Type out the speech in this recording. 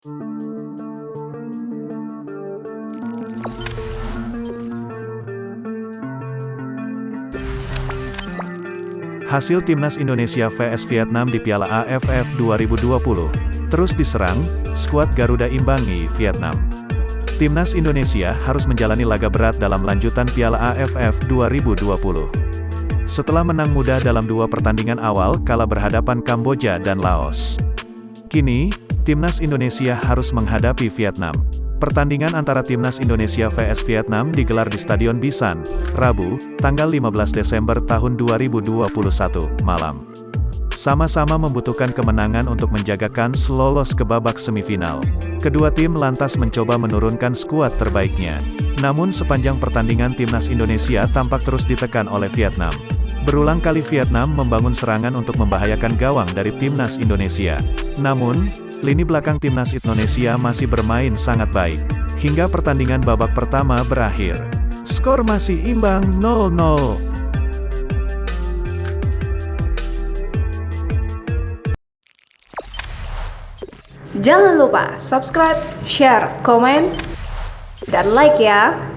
Hasil Timnas Indonesia vs Vietnam di Piala AFF 2020. Terus diserang, skuad Garuda imbangi Vietnam. Timnas Indonesia harus menjalani laga berat dalam lanjutan Piala AFF 2020. Setelah menang mudah dalam 2 pertandingan awal kala berhadapan Kamboja dan Laos. Kini, Timnas Indonesia harus menghadapi Vietnam. Pertandingan antara Timnas Indonesia vs Vietnam digelar di Stadion Bisan, Rabu, tanggal 15 Desember tahun 2021, malam. Sama-sama membutuhkan kemenangan untuk menjaga kans lolos ke babak semifinal. Kedua tim lantas mencoba menurunkan skuad terbaiknya. Namun sepanjang pertandingan Timnas Indonesia tampak terus ditekan oleh Vietnam. Berulang kali Vietnam membangun serangan untuk membahayakan gawang dari Timnas Indonesia. Namun, lini belakang Timnas Indonesia masih bermain sangat baik. Hingga pertandingan babak pertama berakhir. Skor masih imbang 0-0. Jangan lupa subscribe, share, komen, dan like ya!